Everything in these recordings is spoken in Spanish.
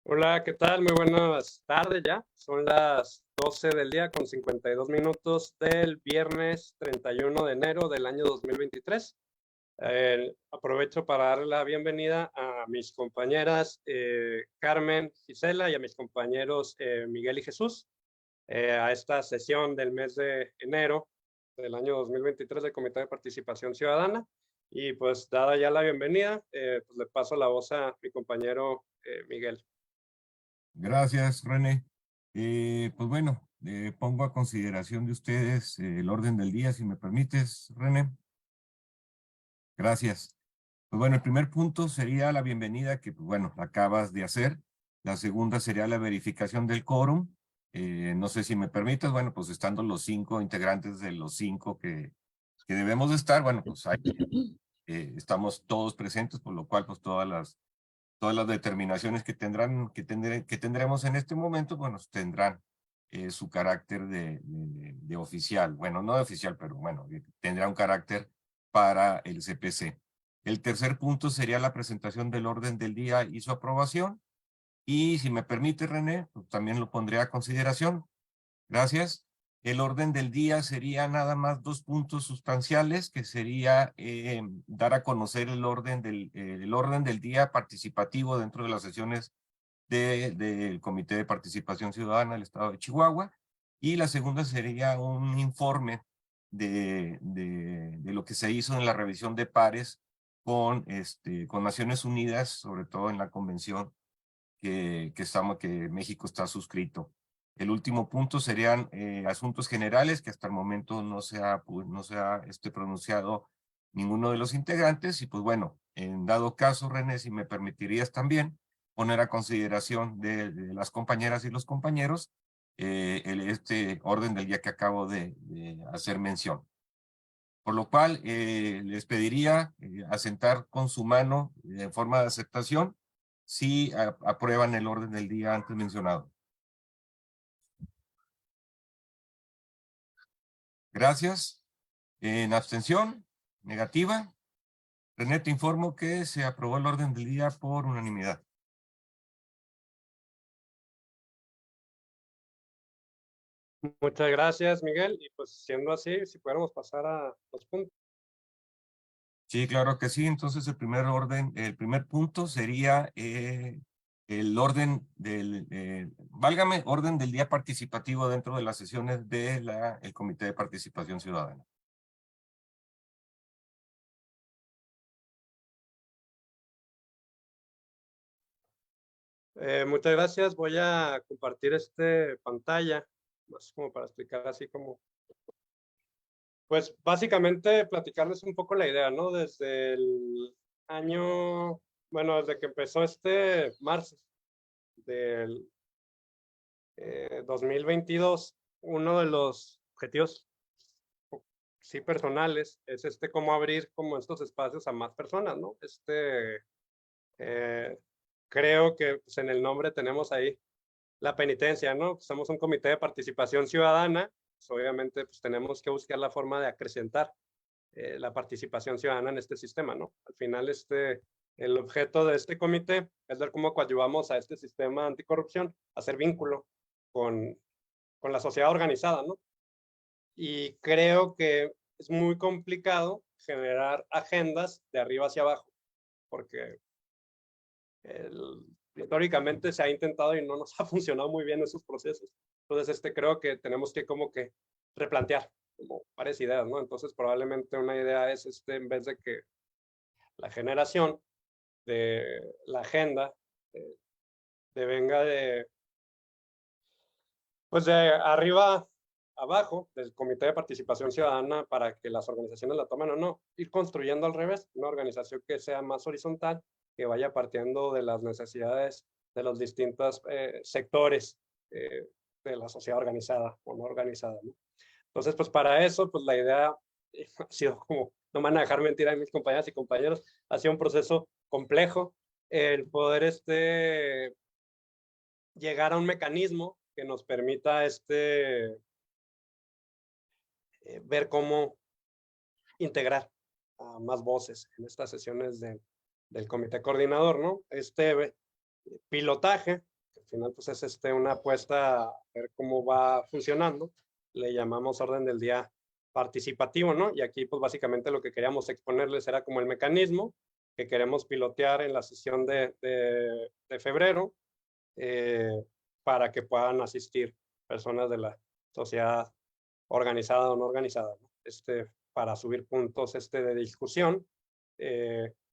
Hola, ¿qué tal? Muy buenas tardes ya. Son las 12 del día con 52 minutos del viernes 31 de enero del año 2023. Aprovecho para darle la bienvenida a mis compañeras Carmen, Gisela y a mis compañeros Miguel y Jesús a esta sesión del mes de enero del año 2023 del Comité de Participación Ciudadana. Y pues dada ya la bienvenida, pues le paso la voz a mi compañero Miguel. Gracias, René. Pues bueno, pongo a consideración de ustedes el orden del día, si me permites, René. Gracias. Pues bueno, el primer punto sería la bienvenida que, pues bueno, acabas de hacer. La segunda sería la verificación del quórum. No sé si me permites, bueno, pues estando los 5 integrantes de los 5 que debemos de estar, bueno, pues ahí estamos todos presentes, por lo cual pues todas las determinaciones que tendremos en este momento, bueno, tendrán su carácter de oficial. Bueno, no de oficial, pero bueno, tendrá un carácter para el CPC. El tercer punto sería la presentación del orden del día y su aprobación. Y si me permite, René, pues también lo pondré a consideración. Gracias. El orden del día sería nada más 2 puntos sustanciales, que sería dar a conocer el orden del día participativo dentro de las sesiones del Comité de Participación Ciudadana del Estado de Chihuahua. Y la segunda sería un informe de lo que se hizo en la revisión de pares con Naciones Unidas, sobre todo en la convención que México está suscrito. El último punto serían asuntos generales, que hasta el momento no se ha pronunciado ninguno de los integrantes. Y pues bueno, en dado caso, René, si me permitirías también poner a consideración de las compañeras y los compañeros este orden del día que acabo de hacer mención. Por lo cual, les pediría asentar con su mano en forma de aceptación si aprueban el orden del día antes mencionado. Gracias. En abstención, negativa. René, te informo que se aprobó el orden del día por unanimidad. Muchas gracias, Miguel. Y pues siendo así, si pudiéramos pasar a los puntos. Sí, claro que sí. Entonces el primer punto sería el orden orden del día participativo dentro de las sesiones del Comité de Participación Ciudadana. Muchas gracias. Voy a compartir pantalla, más como para explicar así como, pues básicamente platicarles un poco la idea, ¿no? Desde el año, bueno, desde que empezó marzo del 2022, uno de los objetivos, sí, personales, es cómo abrir como estos espacios a más personas, ¿no? Eh, creo que pues, en el nombre tenemos ahí la penitencia, ¿no? Somos un comité de participación ciudadana, pues, obviamente pues tenemos que buscar la forma de acrecentar la participación ciudadana en este sistema, ¿no? Al final el objeto de este comité es ver cómo coadyuvamos a este sistema anticorrupción, hacer vínculo con, con la sociedad organizada, ¿no? Y creo que es muy complicado generar agendas de arriba hacia abajo, porque históricamente se ha intentado y no nos ha funcionado muy bien esos procesos. Entonces, creo que tenemos que como que replantear como varias ideas, ¿no? Entonces, probablemente una idea es en vez de que la generación de la agenda venga pues de arriba abajo, del Comité de Participación Ciudadana, para que las organizaciones la tomen o no, ir construyendo al revés, una organización que sea más horizontal, que vaya partiendo de las necesidades de los distintos sectores de la sociedad organizada o no organizada, ¿no? Entonces, pues para eso, pues la idea ha sido como, no me van a dejar mentir a mis compañeras y compañeros, ha sido un proceso complejo, el poder llegar a un mecanismo que nos permita ver cómo integrar a más voces en estas sesiones del comité coordinador, ¿no? Pilotaje al final pues es una apuesta a ver cómo va funcionando. Le llamamos orden del día participativo, ¿no? Y aquí pues básicamente lo que queríamos exponerles era como el mecanismo que queremos pilotear en la sesión de febrero para que puedan asistir personas de la sociedad organizada o no organizada, ¿no? Para subir puntos de discusión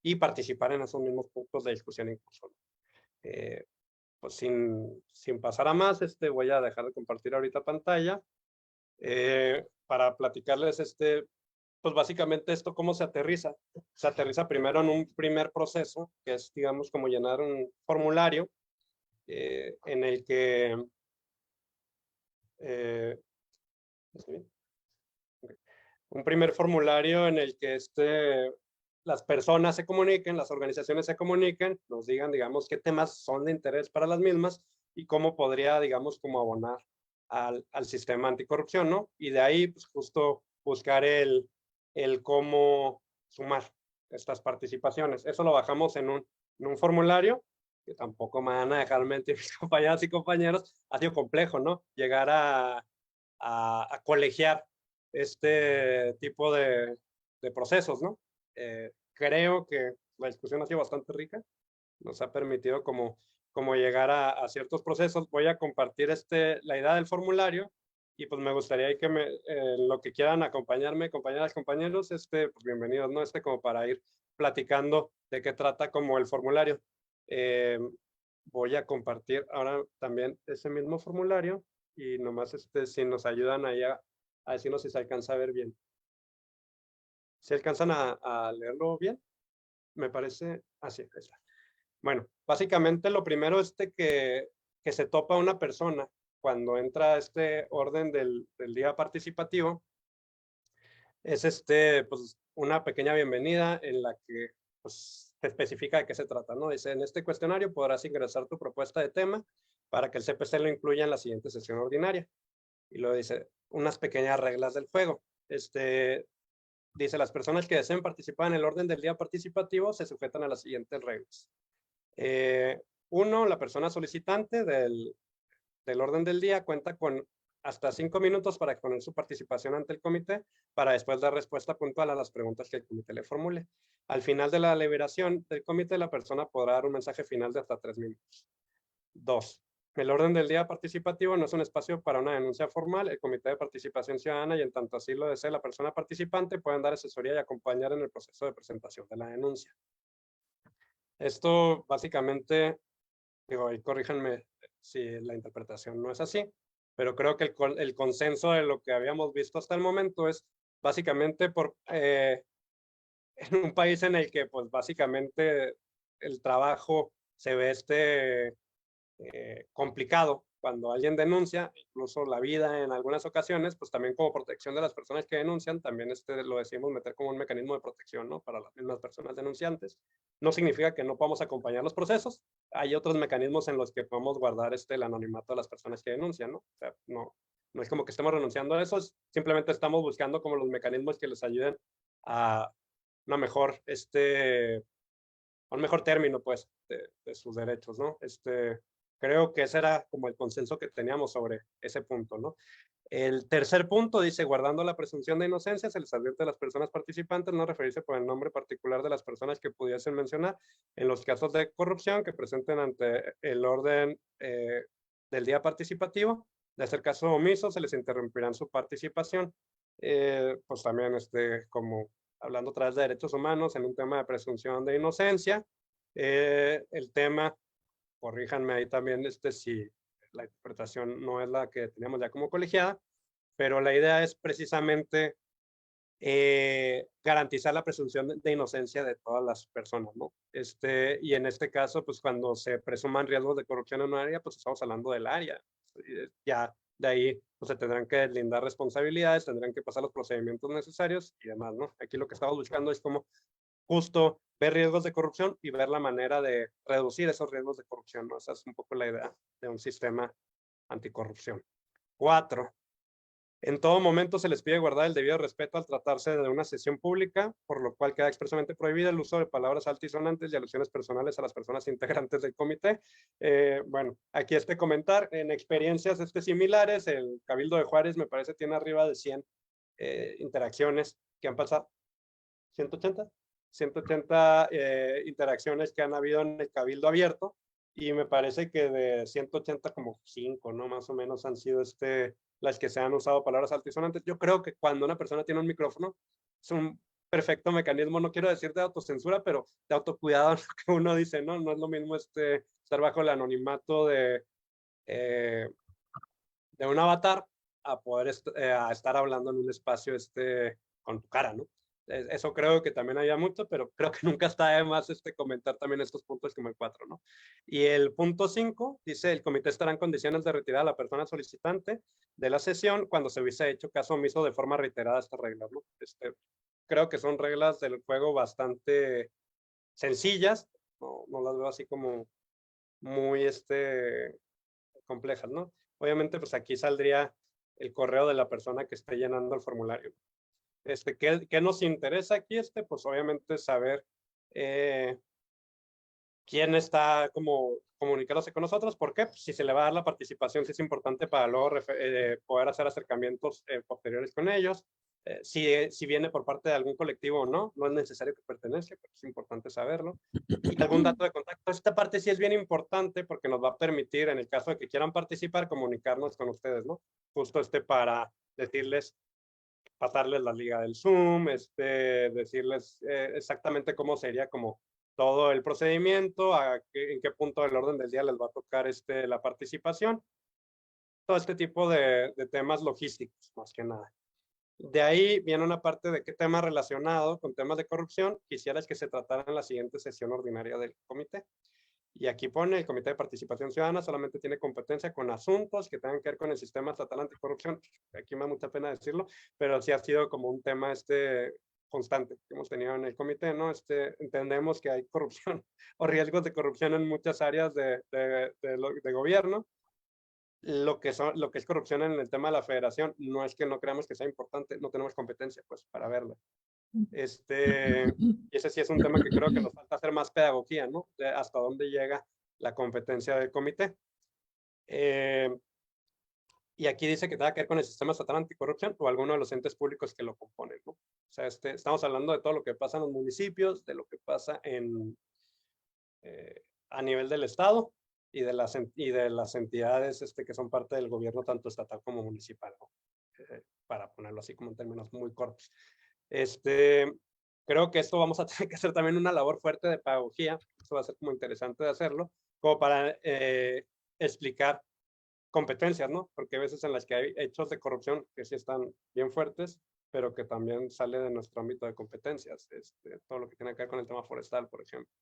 y participar en esos mismos puntos de discusión incluso, ¿no? Pues sin pasar a más, voy a dejar de compartir ahorita pantalla para platicarles pues básicamente esto cómo se aterriza. Se aterriza primero en un primer proceso, que es, digamos, como llenar un formulario en el que ¿está bien? Okay. Un primer formulario en el que las personas se comuniquen, las organizaciones se comuniquen, nos digan, digamos, qué temas son de interés para las mismas y cómo podría, digamos, como abonar al sistema anticorrupción, ¿no? Y de ahí, pues justo buscar el cómo sumar estas participaciones. Eso lo bajamos en un formulario, que tampoco me van a dejar mentir mis compañeras y compañeros. Ha sido complejo, ¿no? Llegar a colegiar este tipo de procesos, ¿no? Creo que la discusión ha sido bastante rica, nos ha permitido como llegar a ciertos procesos. Voy a compartir la idea del formulario y pues me gustaría que lo que quieran acompañarme, compañeras, compañeros, pues bienvenidos, ¿no? Como para ir platicando de qué trata como el formulario. Voy a compartir ahora también ese mismo formulario y nomás si nos ayudan ahí a decirnos si se alcanza a ver bien. ¿Se alcanzan a leerlo bien? Me parece así. Está. Bueno, básicamente lo primero es que se topa una persona cuando entra a este orden del día participativo. Es pues una pequeña bienvenida en la que pues, se especifica de qué se trata, ¿no? Dice, en este cuestionario podrás ingresar tu propuesta de tema para que el CPC lo incluya en la siguiente sesión ordinaria. Y luego dice, unas pequeñas reglas del juego. Dice, las personas que deseen participar en el orden del día participativo se sujetan a las siguientes reglas. Uno, la persona solicitante del orden del día cuenta con hasta 5 minutos para exponer su participación ante el comité para después dar respuesta puntual a las preguntas que el comité le formule. Al final de la deliberación del comité, la persona podrá dar un mensaje final de hasta 3 minutos. 2. El orden del día participativo no es un espacio para una denuncia formal. El Comité de Participación Ciudadana y en tanto así lo desee la persona participante pueden dar asesoría y acompañar en el proceso de presentación de la denuncia. Esto básicamente, digo, ahí corríjanme si la interpretación no es así, pero creo que el consenso de lo que habíamos visto hasta el momento es básicamente en un país en el que pues básicamente el trabajo se ve complicado cuando alguien denuncia, incluso la vida en algunas ocasiones, pues también como protección de las personas que denuncian, también lo decimos meter como un mecanismo de protección, ¿no? Para las mismas personas denunciantes. No significa que no podamos acompañar los procesos, hay otros mecanismos en los que podemos guardar el anonimato de las personas que denuncian, ¿no? O sea, no es como que estemos renunciando a eso, simplemente estamos buscando como los mecanismos que les ayuden a una mejor, un mejor término, pues, de sus derechos, ¿no? Creo que ese era como el consenso que teníamos sobre ese punto, ¿no? El tercer punto dice, guardando la presunción de inocencia, se les advierte a las personas participantes no referirse por el nombre particular de las personas que pudiesen mencionar en los casos de corrupción que presenten ante el orden del día participativo. De ser caso omiso, se les interrumpirán su participación. Pues también, como hablando otra vez de derechos humanos, en un tema de presunción de inocencia, el tema, corríjanme ahí también si la interpretación no es la que teníamos ya como colegiada, pero la idea es precisamente garantizar la presunción de inocencia de todas las personas, ¿no? Y en este caso, pues cuando se presuman riesgos de corrupción en un área, pues estamos hablando del área. Ya de ahí pues, se tendrán que deslindar responsabilidades, tendrán que pasar los procedimientos necesarios y demás, ¿no? Aquí lo que estamos buscando es como justo ver riesgos de corrupción y ver la manera de reducir esos riesgos de corrupción, ¿no? Esa es un poco la idea de un sistema anticorrupción. 4. En todo momento se les pide guardar el debido respeto al tratarse de una sesión pública, por lo cual queda expresamente prohibido el uso de palabras altisonantes y alusiones personales a las personas integrantes del comité. Bueno, aquí comentar, en experiencias similares, el Cabildo de Juárez me parece tiene arriba de 100 interacciones que han pasado. 180, 180 interacciones que han habido en el Cabildo Abierto, y me parece que de 180 como 5, ¿no? Más o menos han sido las que se han usado palabras altisonantes. Yo creo que cuando una persona tiene un micrófono, es un perfecto mecanismo, no quiero decir de autocensura, pero de autocuidado, que uno dice, no, no es lo mismo estar bajo el anonimato de un avatar a poder a estar hablando en un espacio con tu cara, ¿no? Eso creo que también haya mucho, pero creo que nunca está de más comentar también estos puntos como el 4, ¿no? Y el punto 5 dice, el comité estará en condiciones de retirar a la persona solicitante de la sesión cuando se hubiese hecho caso omiso de forma reiterada a estas reglas, ¿no? Creo que son reglas del juego bastante sencillas, no las veo así como muy complejas, ¿no? Obviamente, pues aquí saldría el correo de la persona que esté llenando el formulario. ¿Qué nos interesa aquí? Pues obviamente saber quién está como comunicándose con nosotros. ¿Por qué? Pues si se le va a dar la participación, sí es importante para luego poder hacer acercamientos posteriores con ellos. Si viene por parte de algún colectivo o no, no es necesario que pertenezca, pero es importante saberlo. Y algún dato de contacto. Esta parte sí es bien importante porque nos va a permitir, en el caso de que quieran participar, comunicarnos con ustedes, ¿no? Justo para decirles, pasarles la liga del Zoom, decirles exactamente cómo sería como todo el procedimiento, en qué punto del orden del día les va a tocar la participación, todo tipo de temas logísticos, más que nada. De ahí viene una parte de qué tema relacionado con temas de corrupción quisieras que se tratara en la siguiente sesión ordinaria del comité. Y aquí pone, el Comité de Participación Ciudadana solamente tiene competencia con asuntos que tengan que ver con el sistema estatal anticorrupción. Aquí me da mucha pena decirlo, pero sí ha sido como un tema constante que hemos tenido en el comité, ¿no? Entendemos que hay corrupción o riesgos de corrupción en muchas áreas de gobierno. Lo que es corrupción en el tema de la federación no es que no creamos que sea importante, no tenemos competencia pues para verlo. Y ese sí es un tema que creo que nos falta hacer más pedagogía, ¿no? De hasta dónde llega la competencia del comité. Y aquí dice que tenga que ver con el sistema estatal anticorrupción o alguno de los entes públicos que lo componen, ¿no? O sea, estamos hablando de todo lo que pasa en los municipios, de lo que pasa a nivel del Estado y de las entidades que son parte del gobierno, tanto estatal como municipal, ¿no? Para ponerlo así como en términos muy cortos. Creo que esto vamos a tener que hacer también una labor fuerte de pedagogía, eso va a ser como interesante de hacerlo, como para explicar competencias, ¿no? Porque hay veces en las que hay hechos de corrupción que sí están bien fuertes, pero que también sale de nuestro ámbito de competencias, todo lo que tiene que ver con el tema forestal, por ejemplo,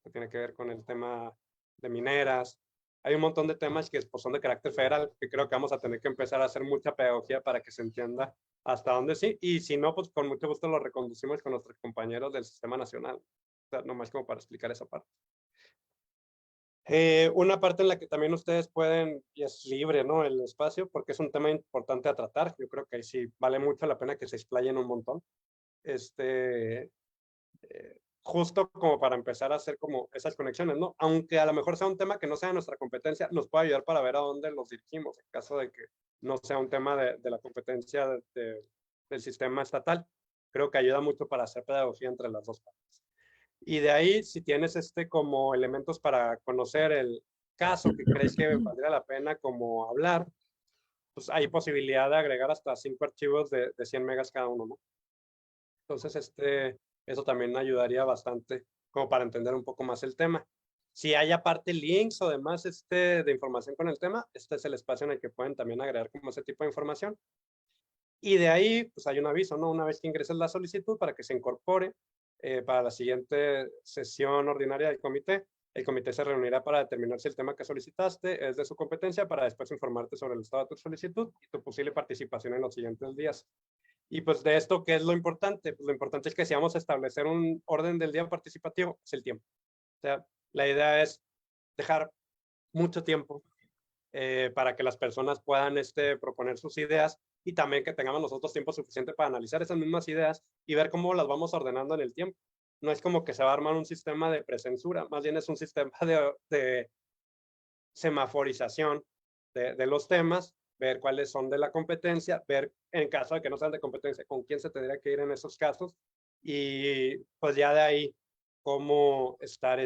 que tiene que ver con el tema de mineras. Hay un montón de temas que pues, son de carácter federal, que creo que vamos a tener que empezar a hacer mucha pedagogía para que se entienda hasta dónde sí, y si no, pues con mucho gusto lo reconducimos con nuestros compañeros del Sistema Nacional, o sea, nomás como para explicar esa parte. Una parte en la que también ustedes pueden, y es libre, ¿no? El espacio, porque es un tema importante a tratar, yo creo que ahí sí vale mucho la pena que se explayen un montón. Justo como para empezar a hacer como esas conexiones, ¿no? Aunque a lo mejor sea un tema que no sea de nuestra competencia, nos puede ayudar para ver a dónde los dirigimos, en caso de que no sea un tema de la competencia del sistema estatal. Creo que ayuda mucho para hacer pedagogía entre las dos partes. Y de ahí, si tienes como elementos para conocer el caso que crees que valdría la pena como hablar, pues hay posibilidad de agregar hasta 5 archivos de 100 megas cada uno, ¿no? Entonces, eso también ayudaría bastante como para entender un poco más el tema. Si hay aparte links o demás de información con el tema, este es el espacio en el que pueden también agregar como ese tipo de información. Y de ahí, pues hay un aviso, ¿no? Una vez que ingreses la solicitud para que se incorpore para la siguiente sesión ordinaria del comité, el comité se reunirá para determinar si el tema que solicitaste es de su competencia para después informarte sobre el estado de tu solicitud y tu posible participación en los siguientes días. Y pues de esto, ¿qué es lo importante? Pues lo importante es que si vamos a establecer un orden del día participativo, es el tiempo. O sea, la idea es dejar mucho tiempo para que las personas puedan proponer sus ideas y también que tengamos nosotros tiempo suficiente para analizar esas mismas ideas y ver cómo las vamos ordenando en el tiempo. No es como que se va a armar un sistema de precensura, más bien es un sistema de semaforización de los temas, ver cuáles son de la competencia, ver en caso de que no sean de competencia, con quién se tendría que ir en esos casos, y pues ya de ahí cómo estar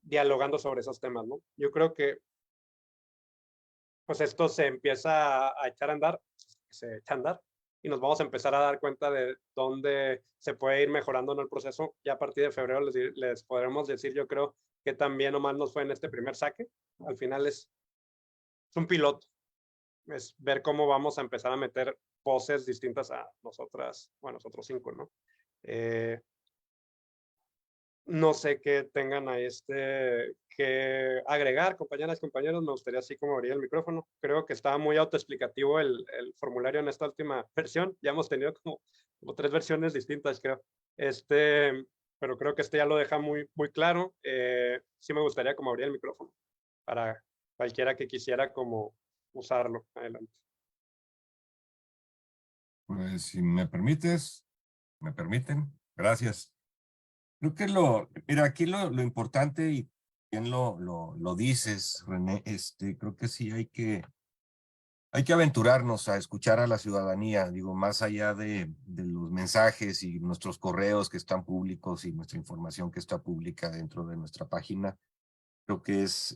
dialogando sobre esos temas, ¿no? Yo creo que pues esto se empieza a echar a andar, se echa a andar, y nos vamos a empezar a dar cuenta de dónde se puede ir mejorando en el proceso. Ya a partir de febrero les podremos decir, yo creo, que también o mal nos fue en este primer saque. Al final es un piloto, es ver cómo vamos a empezar a meter voces distintas a nosotras, bueno, nosotros 5, ¿no? No sé qué tengan a que agregar, compañeras, compañeros. Me gustaría así como abrir el micrófono. Creo que estaba muy autoexplicativo el formulario en esta última versión. Ya hemos tenido como 3 versiones distintas, creo. Pero creo que ya lo deja muy claro. Sí me gustaría como abrir el micrófono para cualquiera que quisiera como usarlo. Adelante. Pues si me permiten, gracias. Creo que mira, aquí lo importante, y bien lo dices, René, creo que sí hay que aventurarnos a escuchar a la ciudadanía, digo, más allá de los mensajes y nuestros correos que están públicos y nuestra información que está pública dentro de nuestra página. Creo que es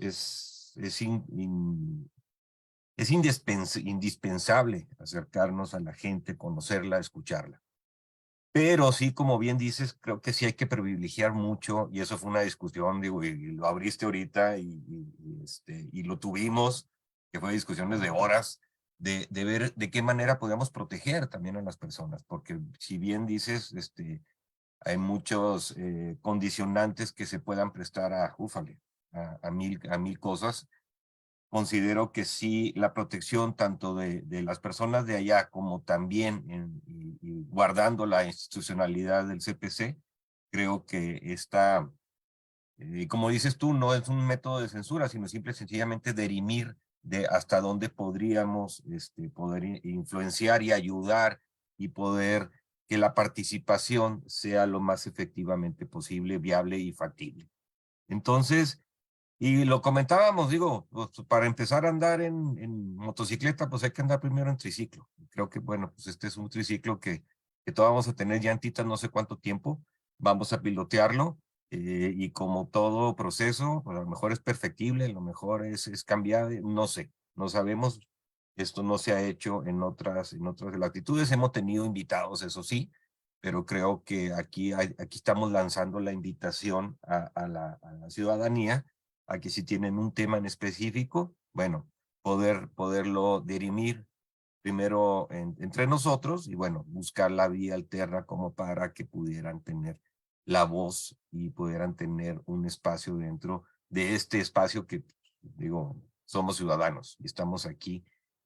indispensable acercarnos a la gente, conocerla, escucharla. Pero sí, como bien dices, creo que sí hay que privilegiar mucho, y eso fue una discusión, digo, y lo abriste ahorita y lo tuvimos, que fue discusiones de horas, de ver de qué manera podemos proteger también a las personas, porque si bien dices, hay muchos condicionantes que se puedan prestar a mil cosas. Considero que sí, la protección tanto de las personas de allá como también y guardando la institucionalidad del CPC, creo que está, como dices tú, no es un método de censura, sino simple y sencillamente dirimir de hasta dónde podríamos poder influenciar y ayudar y poder que la participación sea lo más efectivamente posible, viable y factible. Entonces, y lo comentábamos, digo, pues, para empezar a andar en motocicleta, pues hay que andar primero en triciclo. Creo que, bueno, pues este es un triciclo que todos vamos a tener llantitas no sé cuánto tiempo, vamos a pilotearlo, y como todo proceso, pues a lo mejor es perfectible, a lo mejor es cambiable, no sé, no sabemos. Esto no se ha hecho en otras latitudes. Hemos tenido invitados, eso sí, pero creo que aquí estamos lanzando la invitación a la ciudadanía a que si tienen un tema en específico, bueno, poderlo dirimir primero entre nosotros y bueno, buscar la vía alterna como para que pudieran tener la voz y pudieran tener un espacio dentro de este espacio que, digo, somos ciudadanos y estamos aquí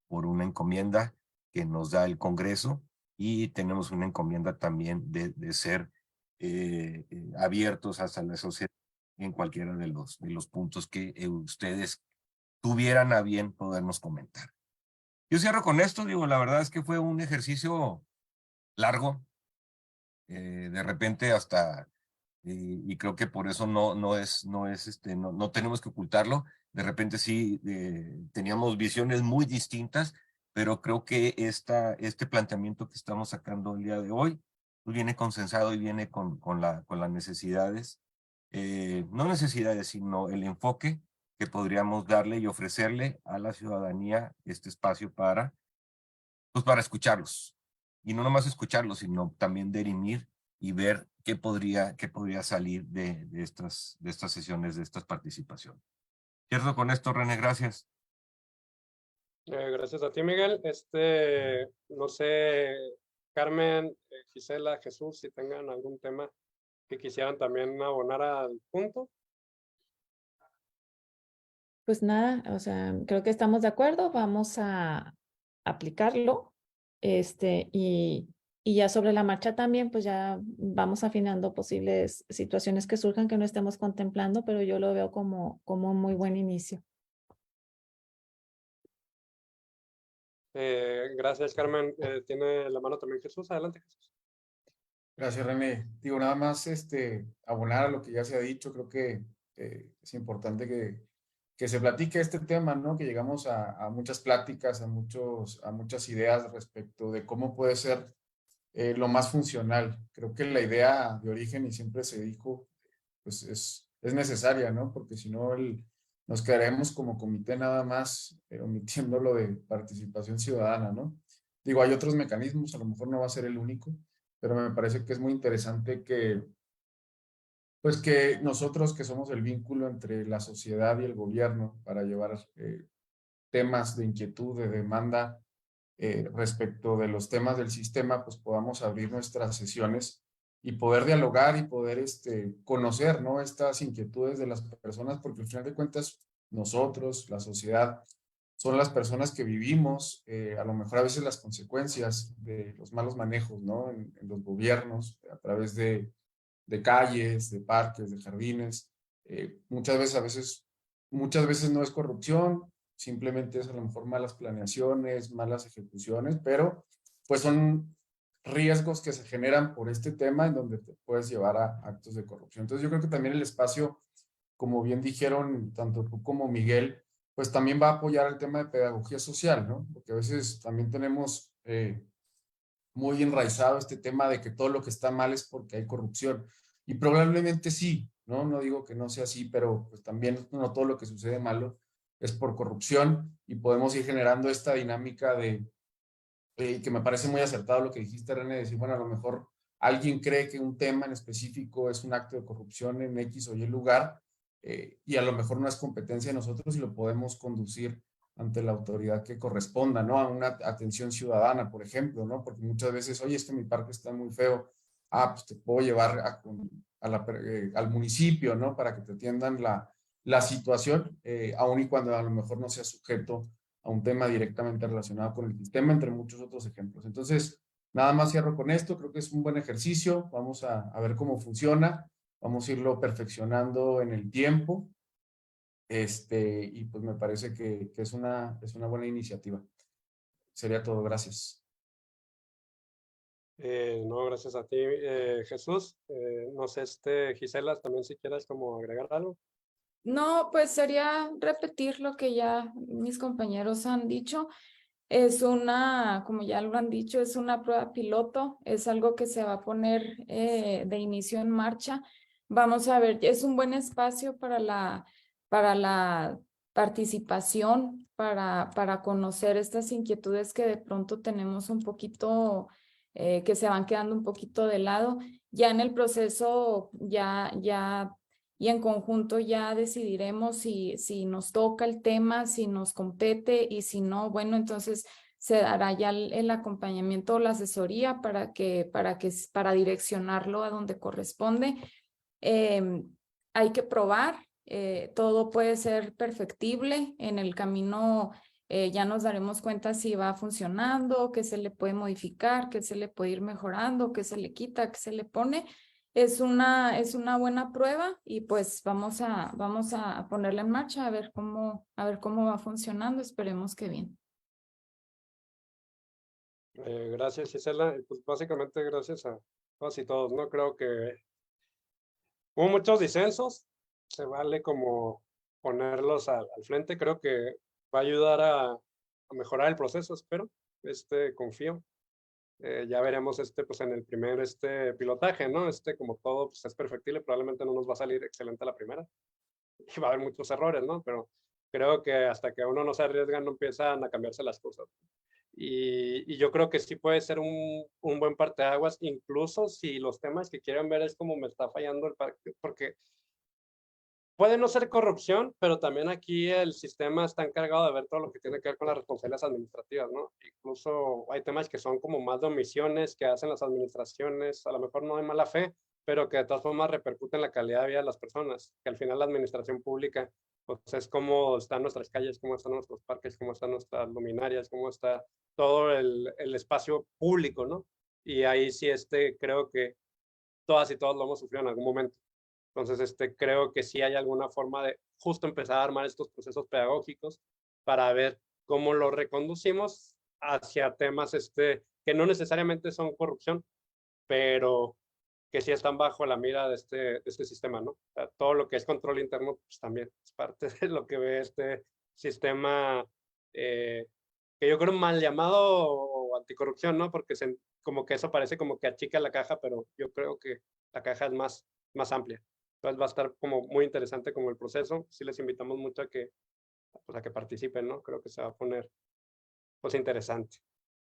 por una encomienda que nos da el Congreso, y tenemos una encomienda también de ser abiertos hacia la sociedad en cualquiera de los puntos que ustedes tuvieran a bien podernos comentar. Yo cierro con esto, digo, la verdad es que fue un ejercicio largo, de repente hasta, y creo que por eso no tenemos que ocultarlo. De repente sí teníamos visiones muy distintas, pero creo que este planteamiento que estamos sacando el día de hoy pues viene consensado y viene con las necesidades, no necesidades, sino el enfoque que podríamos darle y ofrecerle a la ciudadanía este espacio pues para escucharlos. Y no nomás escucharlos, sino también dirimir y ver qué podría salir de estas sesiones, de estas participaciones. Cierto con esto, René, gracias. Gracias a ti, Miguel. No sé, Carmen, Gisela, Jesús, si tengan algún tema que quisieran también abonar al punto. Pues nada, o sea, creo que estamos de acuerdo, vamos a aplicarlo, y ya sobre la marcha también, pues ya vamos afinando posibles situaciones que surjan que no estemos contemplando, pero yo lo veo como un muy buen inicio. Gracias, Carmen. Tiene la mano también Jesús. Adelante, Jesús. Gracias, René. Digo, nada más abonar a lo que ya se ha dicho. Creo que es importante que se platique este tema, ¿no? Que llegamos a muchas pláticas, a muchas ideas respecto de cómo puede ser lo más funcional. Creo que la idea de origen, y siempre se dijo, pues es necesaria, ¿no? Porque si no, nos quedaremos como comité nada más omitiendo lo de participación ciudadana, ¿no? Digo, hay otros mecanismos, a lo mejor no va a ser el único, pero me parece que es muy interesante pues que nosotros que somos el vínculo entre la sociedad y el gobierno para llevar temas de inquietud, de demanda respecto de los temas del sistema, pues podamos abrir nuestras sesiones y poder dialogar y poder conocer, ¿no? Estas inquietudes de las personas, porque al final de cuentas nosotros, la sociedad, son las personas que vivimos a lo mejor a veces las consecuencias de los malos manejos, ¿no? En los gobiernos, a través de calles, de parques, de jardines. Muchas veces no es corrupción, simplemente es a lo mejor malas planeaciones, malas ejecuciones, pero pues son riesgos que se generan por este tema en donde te puedes llevar a actos de corrupción. Entonces yo creo que también el espacio, como bien dijeron tanto tú como Miguel, pues también va a apoyar el tema de pedagogía social, ¿no? Porque a veces también tenemos muy enraizado este tema de que todo lo que está mal es porque hay corrupción. Y probablemente sí, ¿no? No digo que no sea así, pero pues también no todo lo que sucede malo es por corrupción y podemos ir generando esta dinámica que me parece muy acertado lo que dijiste, René, decir, bueno, a lo mejor alguien cree que un tema en específico es un acto de corrupción en X o Y lugar y a lo mejor no es competencia de nosotros y lo podemos conducir ante la autoridad que corresponda, ¿no? A una atención ciudadana, por ejemplo, ¿no? Porque muchas veces, oye, es que mi parque está muy feo, pues te puedo llevar al municipio, ¿no? Para que te atiendan la situación, aun y cuando a lo mejor no sea sujeto a un tema directamente relacionado con el sistema, entre muchos otros ejemplos. Entonces, nada más cierro con esto, creo que es un buen ejercicio, vamos a ver cómo funciona, vamos a irlo perfeccionando en el tiempo, y pues me parece que es una buena iniciativa. Sería todo, gracias. No, gracias a ti, Jesús. No sé, Gisela, también si quieres como agregar algo. No, pues sería repetir lo que ya mis compañeros han dicho. Es como ya lo han dicho, es una prueba piloto, es algo que se va a poner de inicio en marcha. Vamos a ver, es un buen espacio para la participación, para conocer estas inquietudes que de pronto tenemos un poquito, que se van quedando un poquito de lado. Ya en el proceso, y en conjunto ya decidiremos si nos toca el tema, si nos compete y si no, bueno, entonces se dará ya el acompañamiento o la asesoría para direccionarlo a donde corresponde. Hay que probar, todo puede ser perfectible en el camino. Ya nos daremos cuenta si va funcionando, qué se le puede modificar, qué se le puede ir mejorando, qué se le quita, qué se le pone. Es una buena prueba y pues vamos a ponerla en marcha a ver cómo va funcionando. Esperemos que bien. Gracias, Gisela. Pues básicamente gracias a todas y todos, ¿no? Creo que hubo muchos disensos, se vale como ponerlos al frente. Creo que va a ayudar a mejorar el proceso, espero. Confío. Ya veremos pues en el primer pilotaje, ¿no? Como todo pues es perfectible, probablemente no nos va a salir excelente la primera y va a haber muchos errores, ¿no? Pero creo que hasta que uno no se arriesga no empiezan a cambiarse las cosas. Y yo creo que sí puede ser un buen parteaguas, incluso si los temas que quieren ver es como me está fallando el parque, porque puede no ser corrupción, pero también aquí el sistema está encargado de ver todo lo que tiene que ver con las responsabilidades administrativas, ¿no? Incluso hay temas que son como más de omisiones que hacen las administraciones, a lo mejor no de mala fe, pero que de todas formas repercuten en la calidad de vida de las personas, que al final la administración pública, pues es cómo están nuestras calles, cómo están nuestros parques, cómo están nuestras luminarias, cómo está todo el espacio público, ¿no? Y ahí sí creo que todas y todos lo hemos sufrido en algún momento. Entonces, creo que sí hay alguna forma de justo empezar a armar estos procesos pedagógicos para ver cómo lo reconducimos hacia temas que no necesariamente son corrupción, pero que sí están bajo la mira de este sistema, ¿no? O sea, todo lo que es control interno, pues también es parte de lo que ve este sistema, que yo creo mal llamado anticorrupción, ¿no? Porque como que eso parece como que achica la caja, pero yo creo que la caja es más amplia. Entonces va a estar como muy interesante como el proceso. Sí les invitamos mucho pues, a que participen, ¿no? Creo que se va a poner pues interesante.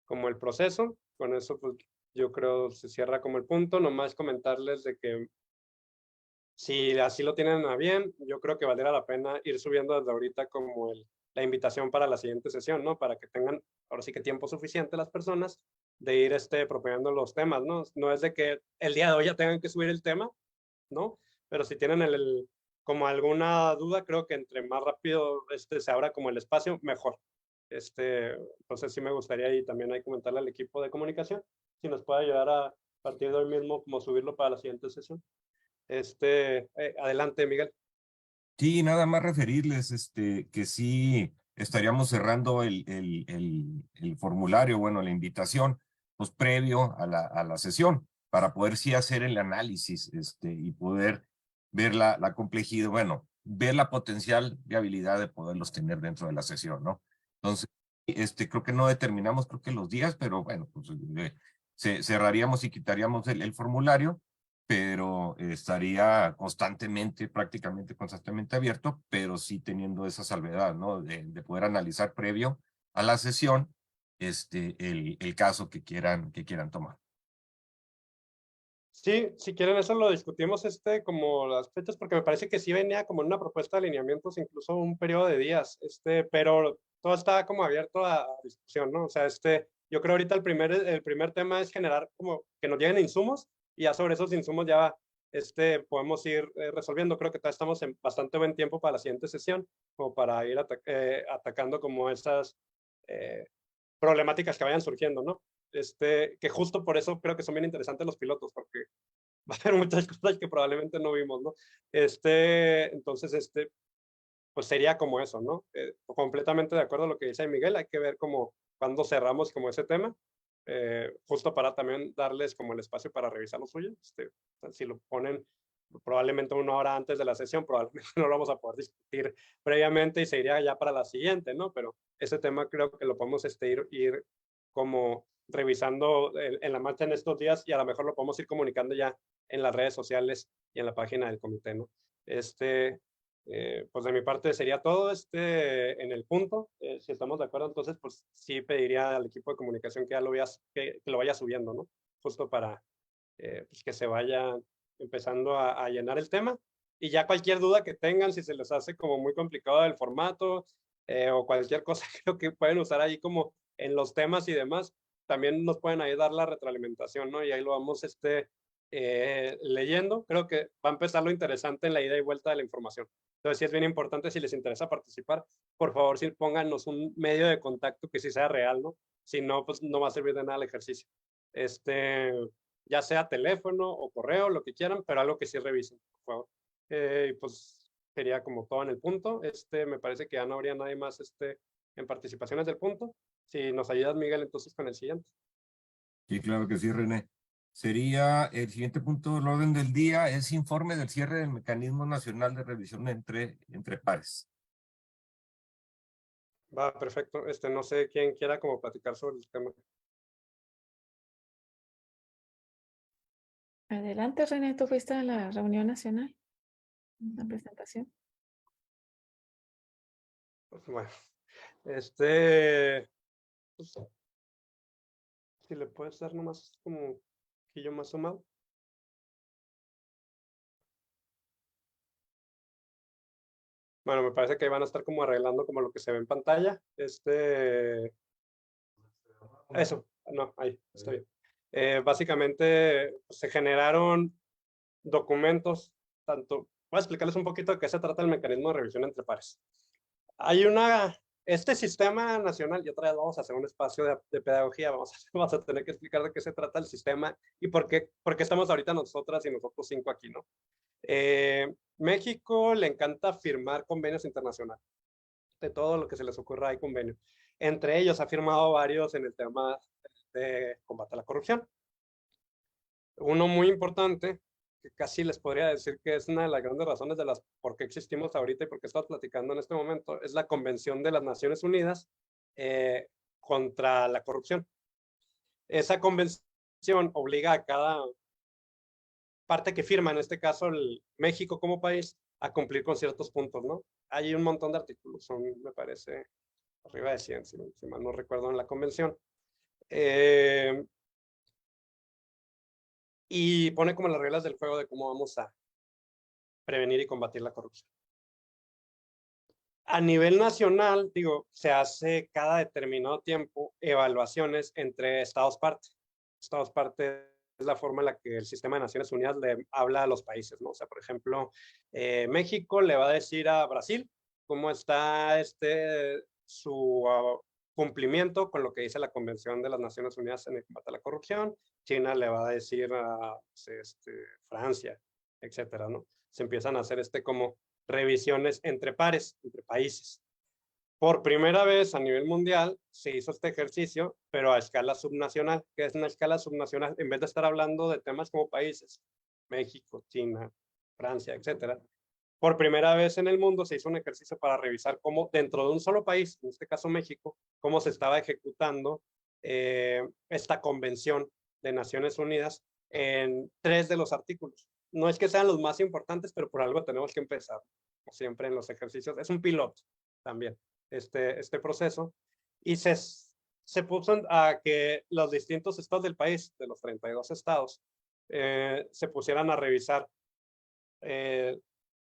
Como el proceso, con eso pues yo creo se cierra como el punto. Nomás comentarles de que si así lo tienen a bien, yo creo que valdría la pena ir subiendo desde ahorita como la invitación para la siguiente sesión, ¿no? Para que tengan ahora sí que tiempo suficiente las personas de ir proponiendo los temas, ¿no? No es de que el día de hoy ya tengan que subir el tema, ¿no? Pero si tienen como alguna duda, creo que entre más rápido se abra como el espacio, mejor. Entonces sí me gustaría y también hay que comentarle al equipo de comunicación si nos puede ayudar a partir de hoy mismo como subirlo para la siguiente sesión. Adelante, Miguel. Sí, nada más referirles que sí estaríamos cerrando el formulario, bueno, la invitación, pues previo a la sesión, para poder sí hacer el análisis y poder ver la complejidad, bueno, ver la potencial viabilidad de poderlos tener dentro de la sesión, ¿no? Entonces, creo que no determinamos, creo que los días, pero bueno, pues cerraríamos y quitaríamos el formulario, pero estaría prácticamente constantemente abierto, pero sí teniendo esa salvedad, ¿no? De poder analizar previo a la sesión el caso que quieran tomar. Sí, si quieren eso lo discutimos como las fechas, porque me parece que sí venía como en una propuesta de alineamientos, incluso un periodo de días, pero todo está como abierto a discusión, ¿no? O sea, yo creo ahorita el primer tema es generar como que nos lleguen insumos y ya sobre esos insumos ya podemos ir resolviendo. Creo que todavía estamos en bastante buen tiempo para la siguiente sesión, como para ir atacando como esas problemáticas que vayan surgiendo, ¿no? Que justo por eso creo que son bien interesantes los pilotos, porque va a haber muchas cosas que probablemente no vimos, ¿no? Entonces, pues sería como eso, ¿no? Completamente de acuerdo a lo que dice Miguel, hay que ver como cuándo cerramos como ese tema, justo para también darles como el espacio para revisar lo suyo. Si lo ponen probablemente 1 hora antes de la sesión, probablemente no lo vamos a poder discutir previamente y se iría ya para la siguiente, ¿no? Pero ese tema creo que lo podemos ir como revisando en la marcha en estos días y a lo mejor lo podemos ir comunicando ya en las redes sociales y en la página del comité, ¿no? Pues de mi parte sería todo en el punto. Si estamos de acuerdo, entonces pues sí pediría al equipo de comunicación que ya que lo vaya subiendo, ¿no? Justo para pues que se vaya empezando a llenar el tema. Y ya cualquier duda que tengan, si se les hace como muy complicado el formato o cualquier cosa, creo que pueden usar ahí como en los temas y demás, también nos pueden ahí dar la retroalimentación, ¿no? Y ahí lo vamos leyendo. Creo que va a empezar lo interesante en la ida y vuelta de la información. Entonces sí es bien importante, si les interesa participar, por favor sí pónganos un medio de contacto que sí sea real, ¿no? Si no, pues no va a servir de nada el ejercicio. Ya sea teléfono o correo, lo que quieran, pero algo que sí revisen, por favor. Pues sería como todo en el punto. Me parece que ya no habría nadie más en participaciones del punto. Si nos ayudas, Miguel, entonces con el siguiente. Sí, claro que sí, René. Sería el siguiente punto del orden del día, es informe del cierre del Mecanismo Nacional de Revisión entre pares. Va, perfecto. No sé quién quiera como platicar sobre el tema. Adelante, René, tú fuiste a la reunión nacional, la presentación. Bueno, pues, si le puedes dar nomás como un poquillo más sumado. Bueno, me parece que van a estar como arreglando como lo que se ve en pantalla. Eso, no, ahí, está bien. Básicamente se generaron documentos, tanto, voy a explicarles un poquito de qué se trata el mecanismo de revisión entre pares. Hay este sistema nacional, y otra vez vamos a hacer un espacio de pedagogía, vamos a tener que explicar de qué se trata el sistema y por qué estamos ahorita nosotras y nosotros 5 aquí, ¿no? México le encanta firmar convenios internacionales. De todo lo que se les ocurra hay convenio. Entre ellos ha firmado varios en el tema de combate a la corrupción. Uno muy importante, que casi les podría decir que es una de las grandes razones de las por qué existimos ahorita y por qué estamos platicando en este momento, es la Convención de las Naciones Unidas contra la corrupción. Esa convención obliga a cada parte que firma, en este caso el México como país, a cumplir con ciertos puntos, ¿no? Hay un montón de artículos, son, me parece, arriba de 100, si mal no recuerdo, en la convención. Y pone como las reglas del juego de cómo vamos a prevenir y combatir la corrupción. A nivel nacional, digo, se hace cada determinado tiempo evaluaciones entre Estados parte. Estados parte es la forma en la que el sistema de Naciones Unidas le habla a los países, ¿no? O sea, por ejemplo, México le va a decir a Brasil cómo está su cumplimiento con lo que dice la Convención de las Naciones Unidas en el combate a la corrupción. China le va a decir a Francia, etcétera, ¿no? Se empiezan a hacer como revisiones entre pares, entre países. Por primera vez a nivel mundial se hizo este ejercicio, pero a escala subnacional. ¿Qué es una escala subnacional? En vez de estar hablando de temas como países, México, China, Francia, etcétera, por primera vez en el mundo se hizo un ejercicio para revisar cómo dentro de un solo país, en este caso México, cómo se estaba ejecutando esta convención de Naciones Unidas en 3 de los artículos. No es que sean los más importantes, pero por algo tenemos que empezar, como siempre en los ejercicios. Es un piloto también este proceso, y se puso a que los distintos estados del país, de los 32 estados, se pusieran a revisar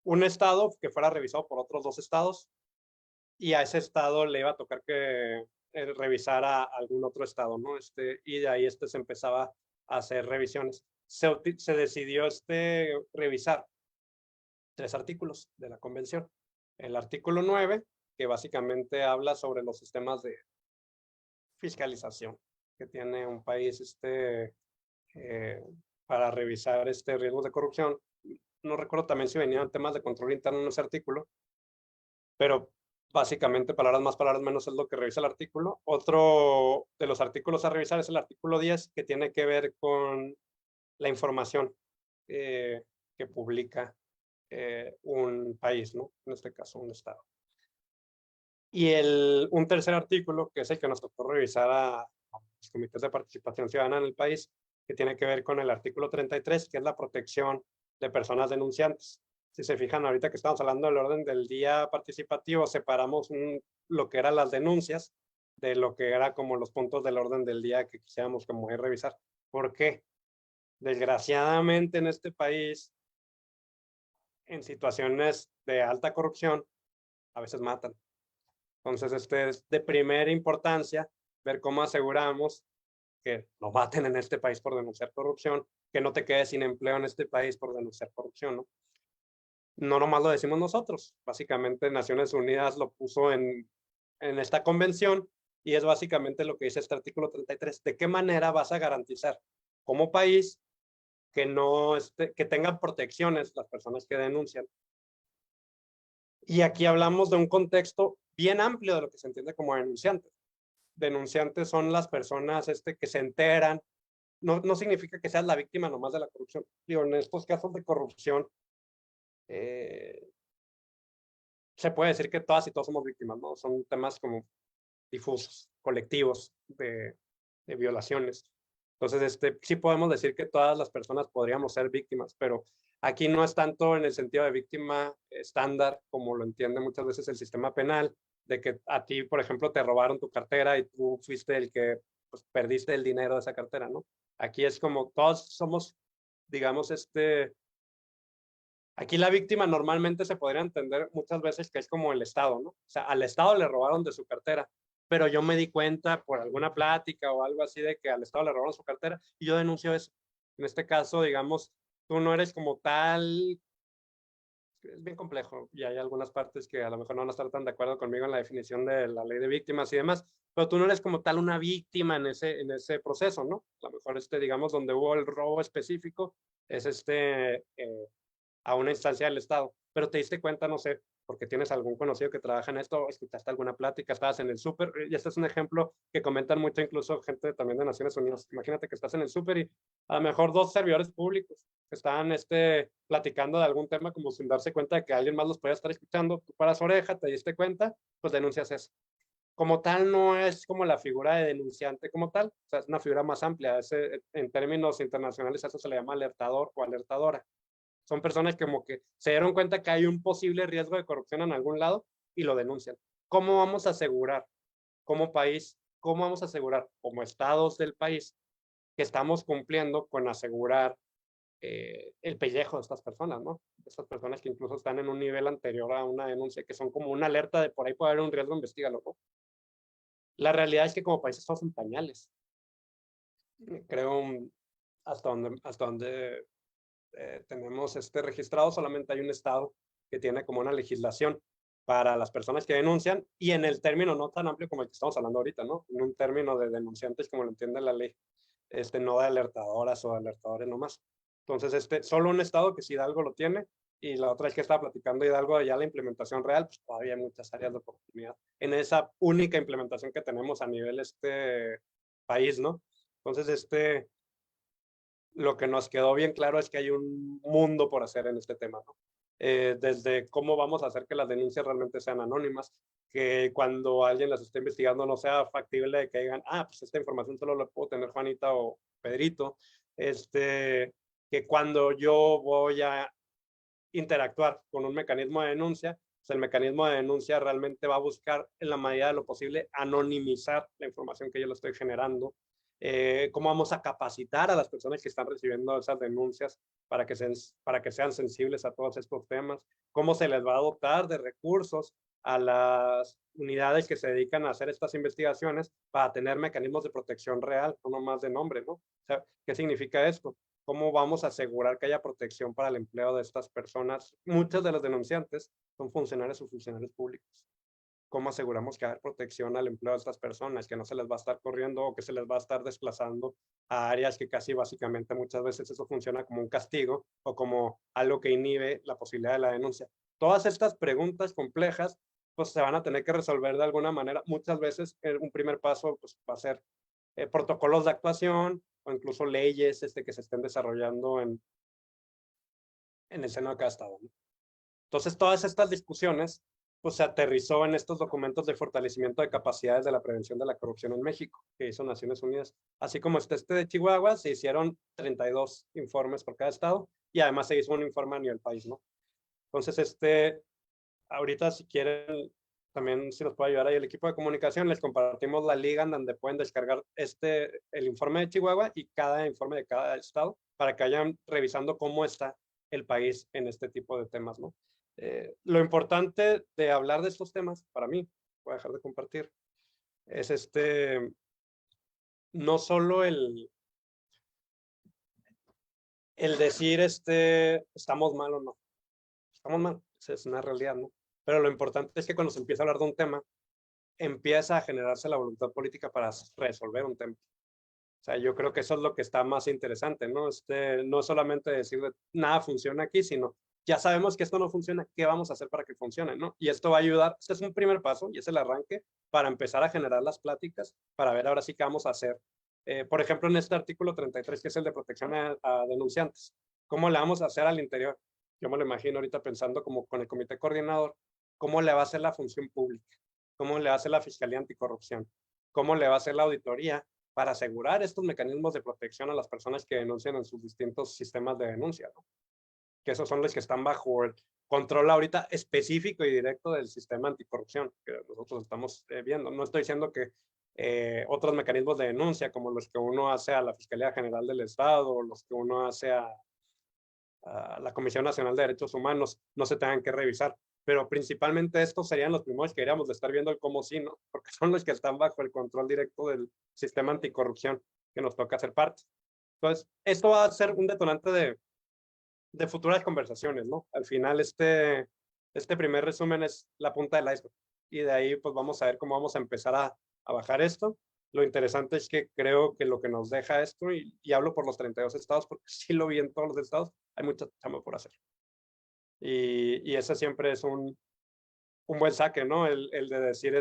un estado que fuera revisado por otros 2 estados, y a ese estado le iba a tocar que revisar a algún otro estado, ¿no? Y de ahí se empezaba a hacer revisiones. Se decidió revisar 3 artículos de la convención. El artículo 9, que básicamente habla sobre los sistemas de fiscalización que tiene un país para revisar riesgos de corrupción. No recuerdo también si venían temas de control interno en ese artículo, pero básicamente palabras más, palabras menos es lo que revisa el artículo. Otro de los artículos a revisar es el artículo 10, que tiene que ver con la información que publica un país, ¿no? En este caso, un estado. Y un tercer artículo, que es el que nos tocó revisar a los comités de participación ciudadana en el país, que tiene que ver con el artículo 33, que es la protección de personas denunciantes. Si se fijan, ahorita que estamos hablando del orden del día participativo, separamos lo que eran las denuncias de lo que era como los puntos del orden del día que quisiéramos como revisar. ¿Por qué? Desgraciadamente en este país, en situaciones de alta corrupción, a veces matan. Entonces, es de primera importancia ver cómo aseguramos que no maten en este país por denunciar corrupción, que no te quedes sin empleo en este país por denunciar corrupción, ¿no? No nomás lo decimos nosotros, básicamente Naciones Unidas lo puso en esta convención, y es básicamente lo que dice este artículo 33. ¿De qué manera vas a garantizar como país que que tengan protecciones las personas que denuncian? Y aquí hablamos de un contexto bien amplio de lo que se entiende como denunciantes. Denunciantes son las personas que se enteran. No significa que seas la víctima nomás de la corrupción. Digo, en estos casos de corrupción, se puede decir que todas y todos somos víctimas, ¿no? Son temas como difusos, colectivos de violaciones. Entonces, sí podemos decir que todas las personas podríamos ser víctimas, pero aquí no es tanto en el sentido de víctima estándar, como lo entiende muchas veces el sistema penal, de que a ti, por ejemplo, te robaron tu cartera y tú fuiste el que pues, perdiste el dinero de esa cartera, ¿no? Aquí es como todos somos, digamos, aquí la víctima normalmente se podría entender muchas veces que es como el Estado, ¿no? O sea, al Estado le robaron de su cartera, pero yo me di cuenta por alguna plática o algo así de que al Estado le robaron su cartera y yo denuncio eso. En este caso, digamos, tú no eres como tal, es bien complejo y hay algunas partes que a lo mejor no van a estar tan de acuerdo conmigo en la definición de la ley de víctimas y demás, pero tú no eres como tal una víctima en ese proceso, ¿no? A lo mejor digamos, donde hubo el robo específico es a una instancia del Estado, pero te diste cuenta, no sé, porque tienes algún conocido que trabaja en esto, escuchaste alguna plática, estabas en el súper, y este es un ejemplo que comentan mucho incluso gente también de Naciones Unidas. Imagínate que estás en el súper y a lo mejor dos servidores públicos que están platicando de algún tema como sin darse cuenta de que alguien más los puede estar escuchando, tú paras oreja, te diste cuenta, pues denuncias eso. Como tal, no es como la figura de denunciante como tal, o sea, es una figura más amplia. En términos internacionales, a eso se le llama alertador o alertadora. Son personas que como que se dieron cuenta que hay un posible riesgo de corrupción en algún lado y lo denuncian. ¿Cómo vamos a asegurar como país, cómo vamos a asegurar como estados del país que estamos cumpliendo con asegurar el pellejo de estas personas, ¿no? Estas personas que incluso están en un nivel anterior a una denuncia, que son como una alerta de por ahí puede haber un riesgo, investígalo, ¿no? La realidad es que como país estamos en pañales. Creo hasta donde tenemos registrado, solamente hay un estado que tiene como una legislación para las personas que denuncian y en el término no tan amplio como el que estamos hablando ahorita, ¿no? En un término de denunciantes como lo entiende la ley, no de alertadoras o de alertadores nomás. Entonces, solo un estado que si Hidalgo lo tiene y la otra es que estaba platicando Hidalgo de ya la implementación real, pues todavía hay muchas áreas de oportunidad en esa única implementación que tenemos a nivel país, ¿no? Entonces, lo que nos quedó bien claro es que hay un mundo por hacer en este tema, ¿no? Desde cómo vamos a hacer que las denuncias realmente sean anónimas, que cuando alguien las esté investigando no sea factible de que digan, pues esta información solo la puedo tener Juanita o Pedrito, que cuando yo voy a interactuar con un mecanismo de denuncia, pues el mecanismo de denuncia realmente va a buscar en la medida de lo posible anonimizar la información que yo le estoy generando. Cómo vamos a capacitar a las personas que están recibiendo esas denuncias para que sean sensibles a todos estos temas, cómo se les va a dotar de recursos a las unidades que se dedican a hacer estas investigaciones para tener mecanismos de protección real, no más de nombre, ¿no? O sea, ¿qué significa esto? ¿Cómo vamos a asegurar que haya protección para el empleo de estas personas? Muchos de los denunciantes son funcionarios o funcionarios públicos. ¿Cómo aseguramos que haya protección al empleo de estas personas, que no se les va a estar corriendo o que se les va a estar desplazando a áreas que casi básicamente muchas veces eso funciona como un castigo o como algo que inhibe la posibilidad de la denuncia? Todas estas preguntas complejas pues se van a tener que resolver de alguna manera. Muchas veces un primer paso pues, va a ser protocolos de actuación o incluso leyes que se estén desarrollando en el seno de cada estado, ¿no? Entonces, todas estas discusiones pues se aterrizó en estos documentos de fortalecimiento de capacidades de la prevención de la corrupción en México, que hizo Naciones Unidas. Así como este de Chihuahua, se hicieron 32 informes por cada estado y además se hizo un informe a nivel país, ¿no? Entonces, ahorita si quieren, también si nos puede ayudar ahí el equipo de comunicación, les compartimos la liga en donde pueden descargar el informe de Chihuahua y cada informe de cada estado para que vayan revisando cómo está el país en este tipo de temas, ¿no? Lo importante de hablar de estos temas, para mí, voy a dejar de compartir, es no solo el decir estamos mal o no. Estamos mal, es una realidad, ¿no? Pero lo importante es que cuando se empieza a hablar de un tema, empieza a generarse la voluntad política para resolver un tema. O sea, yo creo que eso es lo que está más interesante, ¿no? No solamente decir nada funciona aquí, sino ya sabemos que esto no funciona, ¿qué vamos a hacer para que funcione, no? Y esto va a ayudar, este es un primer paso y es el arranque para empezar a generar las pláticas, para ver ahora sí qué vamos a hacer. Por ejemplo, en este artículo 33, que es el de protección a denunciantes, ¿cómo le vamos a hacer al interior? Yo me lo imagino ahorita pensando como con el comité coordinador, ¿cómo le va a hacer la función pública? ¿Cómo le va a hacer la Fiscalía Anticorrupción? ¿Cómo le va a hacer la auditoría para asegurar estos mecanismos de protección a las personas que denuncian en sus distintos sistemas de denuncia, ¿no? Que esos son los que están bajo el control ahorita específico y directo del sistema anticorrupción que nosotros estamos viendo. No estoy diciendo que otros mecanismos de denuncia, como los que uno hace a la Fiscalía General del Estado o los que uno hace a la Comisión Nacional de Derechos Humanos, no se tengan que revisar. Pero principalmente estos serían los primeros que deberíamos de estar viendo el cómo sí, ¿no? Porque son los que están bajo el control directo del sistema anticorrupción que nos toca hacer parte. Entonces, esto va a ser un detonante de futuras conversaciones, ¿no? Al final, este primer resumen es la punta del iceberg. Y de ahí, pues vamos a ver cómo vamos a empezar a bajar esto. Lo interesante es que creo que lo que nos deja esto, y hablo por los 32 estados, porque sí lo vi en todos los estados, hay mucha chamba por hacer. Y ese siempre es un un buen saque, ¿no? El de decir,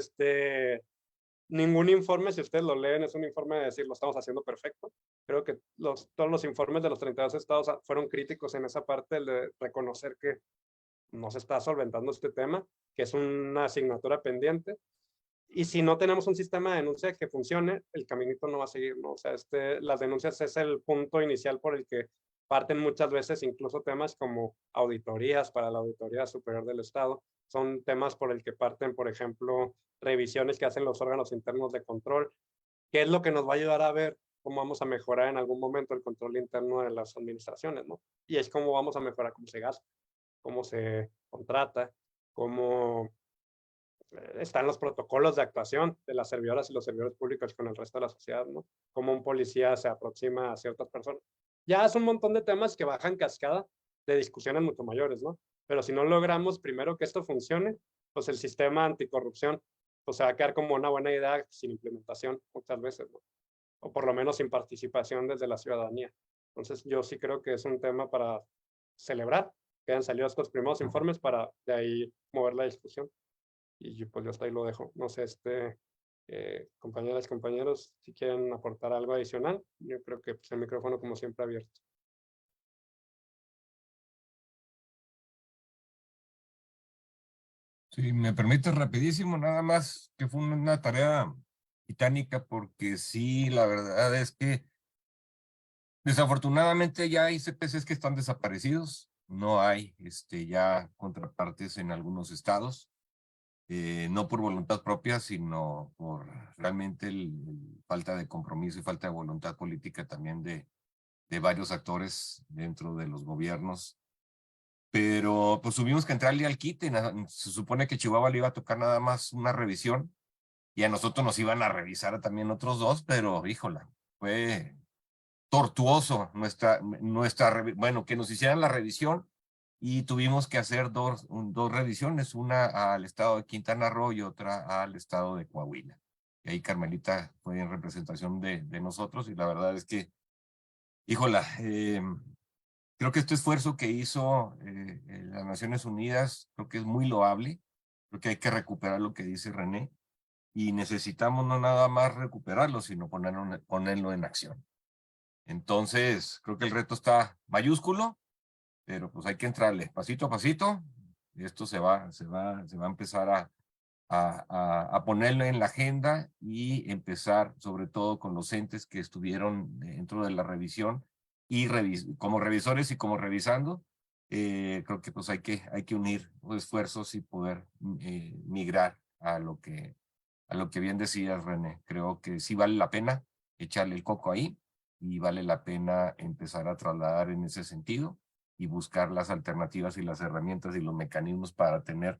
ningún informe, si ustedes lo leen, es un informe de decir, lo estamos haciendo perfecto. Creo que todos los informes de los 32 estados fueron críticos en esa parte, el de reconocer que no se está solventando este tema, que es una asignatura pendiente. Y si no tenemos un sistema de denuncia que funcione, el caminito no va a seguir, ¿no? O sea, las denuncias es el punto inicial por el que parten muchas veces incluso temas como auditorías para la Auditoría Superior del Estado. Son temas por el que parten, por ejemplo, revisiones que hacen los órganos internos de control, que es lo que nos va a ayudar a ver cómo vamos a mejorar en algún momento el control interno de las administraciones, ¿no? Y es cómo vamos a mejorar cómo se gasta, cómo se contrata, cómo están los protocolos de actuación de las servidoras y los servidores públicos con el resto de la sociedad, ¿no? Cómo un policía se aproxima a ciertas personas. Ya es un montón de temas que bajan cascada de discusiones mucho mayores, ¿no? Pero si no logramos primero que esto funcione, pues el sistema anticorrupción pues se va a quedar como una buena idea sin implementación muchas veces, ¿no? O por lo menos sin participación desde la ciudadanía. Entonces yo sí creo que es un tema para celebrar que hayan salido estos primeros informes para de ahí mover la discusión. Y pues yo hasta ahí lo dejo. No sé, compañeras, compañeros, si quieren aportar algo adicional, yo creo que pues, el micrófono como siempre abierto. Si me permite rapidísimo, nada más que fue una tarea titánica porque sí, la verdad es que desafortunadamente ya hay CPCs que están desaparecidos, no hay ya contrapartes en algunos estados, no por voluntad propia, sino por realmente falta de compromiso y falta de voluntad política también de varios actores dentro de los gobiernos. Pero pues tuvimos que entrarle al quite. Se supone que Chihuahua le iba a tocar nada más una revisión y a nosotros nos iban a revisar también otros dos, pero híjola, fue tortuoso bueno, que nos hicieran la revisión y tuvimos que hacer dos revisiones, una al estado de Quintana Roo y otra al estado de Coahuila. Y ahí Carmelita fue en representación de nosotros y la verdad es que, híjola, creo que este esfuerzo que hizo las Naciones Unidas, creo que es muy loable, creo que hay que recuperar lo que dice René y necesitamos no nada más recuperarlo, sino ponerlo en acción. Entonces, creo que el reto está mayúsculo, pero pues hay que entrarle pasito a pasito y esto se va a empezar a ponerlo en la agenda y empezar sobre todo con los entes que estuvieron dentro de la revisión y como revisores y como revisando, creo que pues hay que unir los esfuerzos y poder migrar a lo que bien decías, René. Creo que sí vale la pena echarle el coco ahí y vale la pena empezar a trasladar en ese sentido y buscar las alternativas y las herramientas y los mecanismos para tener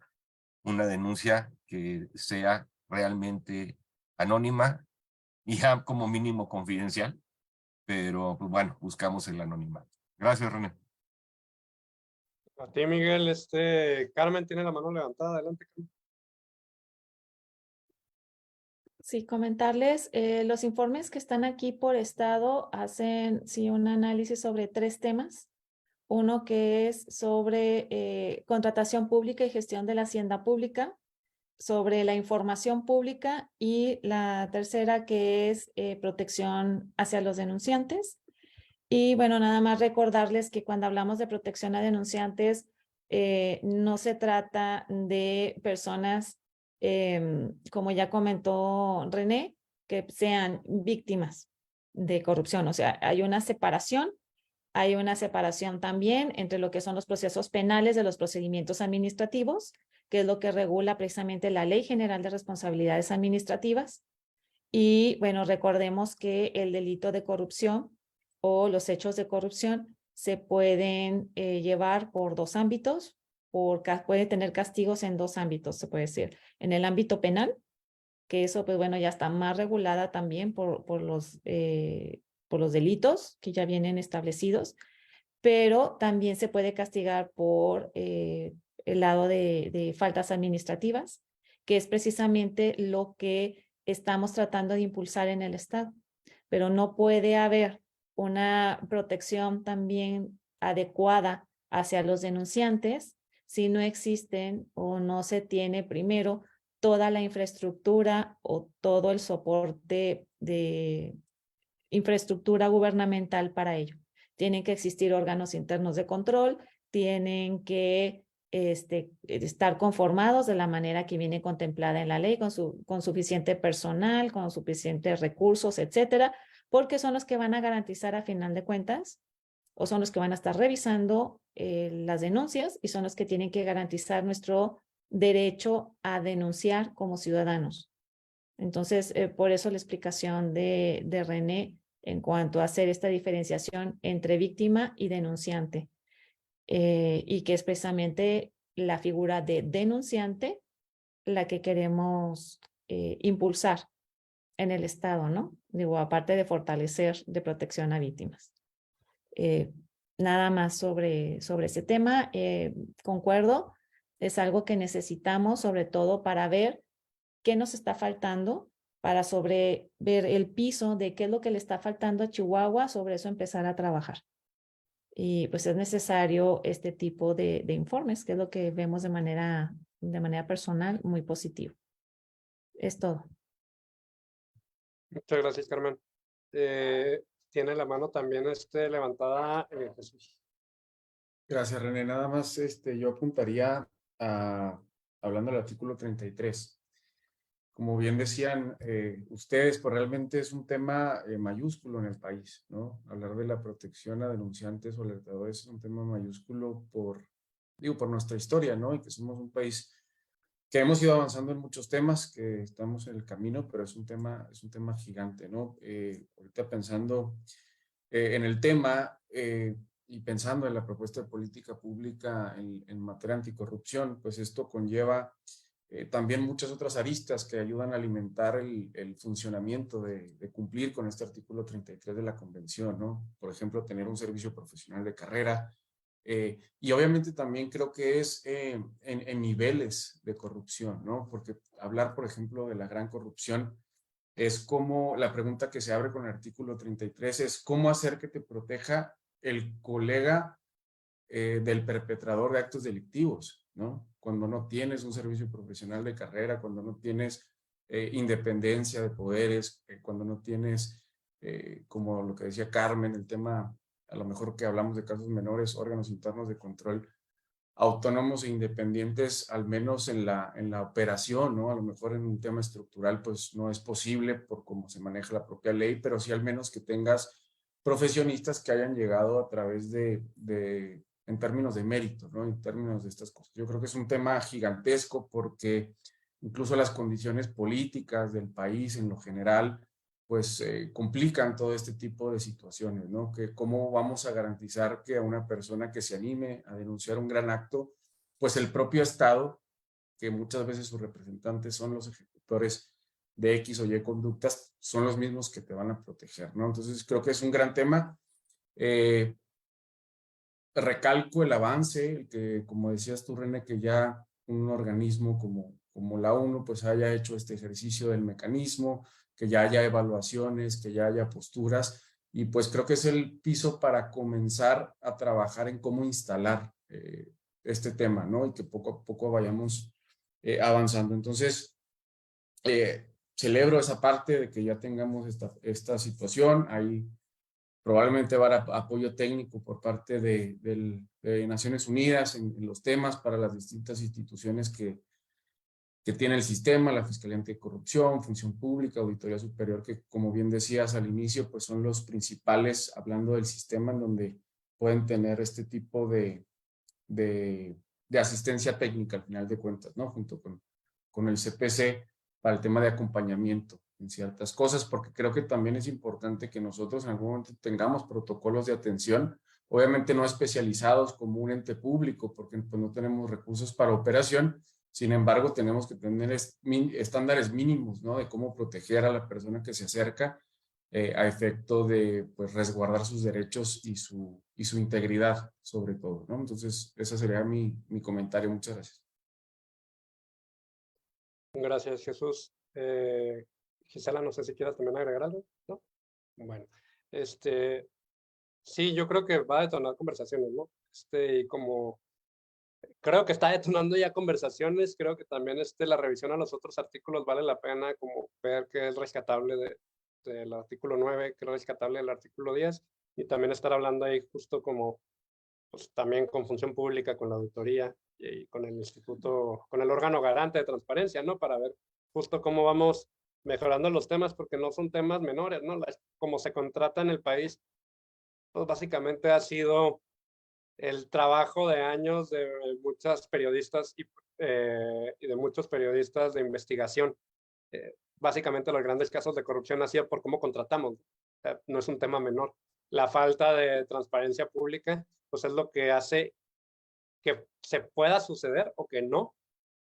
una denuncia que sea realmente anónima y ya como mínimo confidencial, pero pues bueno, buscamos el anonimato. Gracias, René. A ti, Miguel, Carmen tiene la mano levantada, adelante, Carmen. Sí, comentarles, los informes que están aquí por estado hacen, sí, un análisis sobre 3 temas. Uno que es sobre contratación pública y gestión de la hacienda pública, sobre la información pública y la tercera que es protección hacia los denunciantes. Y bueno, nada más recordarles que cuando hablamos de protección a denunciantes, no se trata de personas, como ya comentó René, que sean víctimas de corrupción. O sea, hay una separación también entre lo que son los procesos penales de los procedimientos administrativos, que es lo que regula precisamente la Ley General de Responsabilidades Administrativas. Y bueno, recordemos que el delito de corrupción o los hechos de corrupción se pueden llevar por 2 ámbitos, puede tener castigos en 2 ámbitos, se puede decir. En el ámbito penal, que eso pues bueno ya está más regulada también por los delitos que ya vienen establecidos, pero también se puede castigar por el lado de faltas administrativas, que es precisamente lo que estamos tratando de impulsar en el Estado. Pero no puede haber una protección también adecuada hacia los denunciantes si no existen o no se tiene primero toda la infraestructura o todo el soporte de infraestructura gubernamental para ello. Tienen que existir órganos internos de control, tienen que estar conformados de la manera que viene contemplada en la ley, con suficiente personal, con suficientes recursos, etcétera, porque son los que van a garantizar a final de cuentas, o son los que van a estar revisando las denuncias y son los que tienen que garantizar nuestro derecho a denunciar como ciudadanos. Entonces, por eso la explicación de René en cuanto a hacer esta diferenciación entre víctima y denunciante, y que es precisamente la figura de denunciante la que queremos impulsar en el Estado, ¿no? Digo, aparte de fortalecer de protección a víctimas. Nada más sobre ese tema, concuerdo, es algo que necesitamos sobre todo para ver qué nos está faltando, para ver el piso de qué es lo que le está faltando a Chihuahua, sobre eso empezar a trabajar. Y pues es necesario este tipo de informes, que es lo que vemos de manera personal muy positivo. Es todo. Muchas gracias, Carmen. Tiene la mano también levantada Jesús. Gracias, René. Nada más yo apuntaría hablando del artículo 33. Como bien decían ustedes, pues realmente es un tema mayúsculo en el país, ¿no? Hablar de la protección a denunciantes o alertadores es un tema mayúsculo por nuestra historia, ¿no? Y que somos un país que hemos ido avanzando en muchos temas, que estamos en el camino, pero es un tema gigante, ¿no? Ahorita pensando en el tema y pensando en la propuesta de política pública en materia anticorrupción, pues esto conlleva también muchas otras aristas que ayudan a alimentar el funcionamiento de cumplir con este artículo 33 de la Convención, ¿no? Por ejemplo, tener un servicio profesional de carrera, y obviamente también creo que es en niveles de corrupción, ¿no? Porque hablar, por ejemplo, de la gran corrupción es como la pregunta que se abre con el artículo 33 es cómo hacer que te proteja el colega del perpetrador de actos delictivos, ¿no? Cuando no tienes un servicio profesional de carrera, cuando no tienes independencia de poderes, cuando no tienes, como lo que decía Carmen, el tema, a lo mejor que hablamos de casos menores, órganos internos de control autónomos e independientes, al menos en la operación, ¿no? A lo mejor en un tema estructural, pues no es posible por cómo se maneja la propia ley, pero sí al menos que tengas profesionistas que hayan llegado a través en términos de mérito, ¿no? En términos de estas cosas. Yo creo que es un tema gigantesco porque incluso las condiciones políticas del país en lo general, pues complican todo este tipo de situaciones, ¿no? Que cómo vamos a garantizar que a una persona que se anime a denunciar un gran acto, pues el propio Estado, que muchas veces sus representantes son los ejecutores de X o Y conductas, son los mismos que te van a proteger, ¿no? Entonces creo que es un gran tema. Recalco el avance, que como decías tú, René, que ya un organismo como la ONU pues haya hecho este ejercicio del mecanismo, que ya haya evaluaciones, que ya haya posturas, y pues creo que es el piso para comenzar a trabajar en cómo instalar este tema, ¿no? Y que poco a poco vayamos avanzando. Entonces, celebro esa parte de que ya tengamos esta situación. Ahí probablemente va a haber apoyo técnico por parte de Naciones Unidas en los temas para las distintas instituciones que tiene el sistema, la Fiscalía Anticorrupción, Función Pública, Auditoría Superior, que como bien decías al inicio, pues son los principales, hablando del sistema, en donde pueden tener este tipo de asistencia técnica al final de cuentas, ¿no? Junto con el CPC para el tema de acompañamiento en ciertas cosas, porque creo que también es importante que nosotros en algún momento tengamos protocolos de atención, obviamente no especializados como un ente público, porque pues, no tenemos recursos para operación. Sin embargo, tenemos que tener estándares mínimos, ¿no? De cómo proteger a la persona que se acerca a efecto de pues, resguardar sus derechos y su integridad, sobre todo, ¿no? Entonces, ese sería mi comentario. Muchas gracias. Gracias, Jesús. Gisela, no sé si quieras también agregar algo, ¿no? Bueno, sí, yo creo que va a detonar conversaciones, ¿no? Y como creo que está detonando ya conversaciones. Creo que también la revisión a los otros artículos vale la pena como ver qué es rescatable del artículo 9, qué es rescatable del artículo 10, y también estar hablando ahí justo como pues, también con función pública, con la auditoría y con el instituto, con el órgano garante de transparencia, ¿no? Para ver justo cómo vamos mejorando los temas, porque no son temas menores, ¿no? Como se contrata en el país, pues básicamente ha sido el trabajo de años de muchas periodistas y de muchos periodistas de investigación. Básicamente los grandes casos de corrupción han sido por cómo contratamos. O sea, no es un tema menor. La falta de transparencia pública, pues es lo que hace que se pueda suceder o que no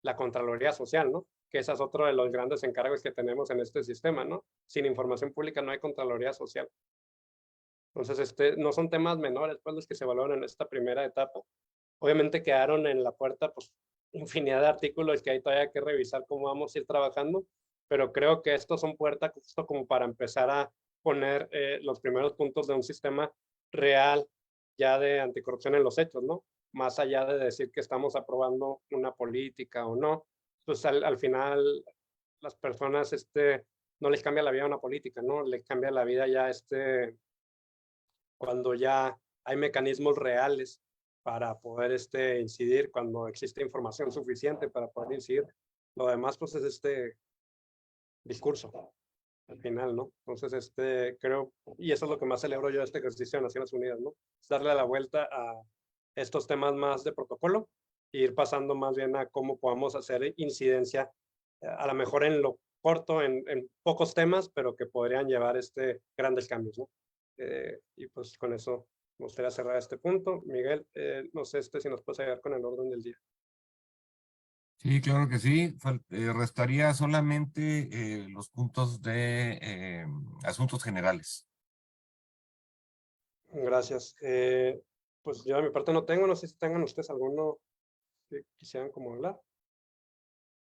la Contraloría Social, ¿no? Que ese es otro de los grandes encargos que tenemos en este sistema, ¿no? Sin información pública no hay Contraloría Social. Entonces, no son temas menores, pues, los que se evaluaron en esta primera etapa. Obviamente quedaron en la puerta, pues, infinidad de artículos que hay todavía que revisar cómo vamos a ir trabajando, pero creo que estos son puertas justo como para empezar a poner los primeros puntos de un sistema real ya de anticorrupción en los hechos, ¿no? Más allá de decir que estamos aprobando una política o no, pues al final las personas no les cambia la vida a una política, ¿no? Les cambia la vida ya cuando ya hay mecanismos reales para poder incidir, cuando existe información suficiente para poder incidir. Lo demás, pues, es discurso, al final, ¿no? Entonces, creo, y eso es lo que más celebro yo de este ejercicio de Naciones Unidas, ¿no? Es darle la vuelta a estos temas más de protocolo e ir pasando más bien a cómo podamos hacer incidencia, a lo mejor en lo corto, en pocos temas, pero que podrían llevar grandes cambios, ¿no? Y pues con eso me gustaría cerrar este punto. Miguel, no sé si nos puedes ayudar con el orden del día. Sí, claro que sí. Restaría solamente los puntos de asuntos generales. Gracias. Pues yo de mi parte no tengo, no sé si tengan ustedes alguno que quisieran como hablar.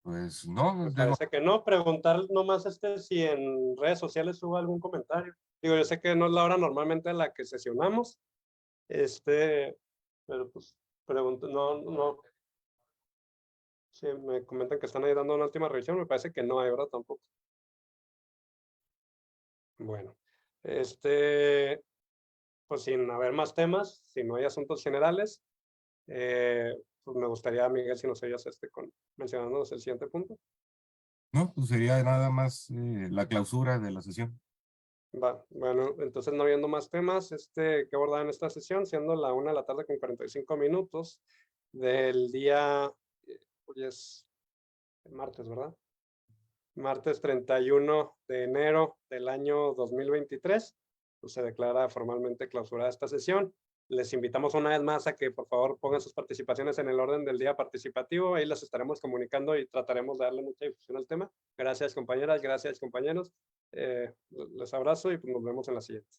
Pues no, Me parece que no. Preguntar nomás si en redes sociales subo algún comentario. Digo, yo sé que no es la hora normalmente en la que sesionamos, pero pues pregunto, no. Si me comentan que están ahí dando una última revisión, me parece que no hay, ¿verdad? Tampoco. Bueno, pues sin haber más temas, si no hay asuntos generales, pues me gustaría, Miguel, si nos ayudas mencionándonos el siguiente punto. no, pues sería nada más la clausura de la sesión. Va, bueno, entonces no habiendo más temas que abordar en esta sesión, siendo la 1 de la tarde con 45 minutos del día, hoy es martes, ¿verdad? Martes 31 de enero del año 2023, pues se declara formalmente clausurada esta sesión. Les invitamos una vez más a que por favor pongan sus participaciones en el orden del día participativo. Ahí las estaremos comunicando y trataremos de darle mucha difusión al tema. Gracias, compañeras, gracias, compañeros. Les abrazo y pues nos vemos en la siguiente.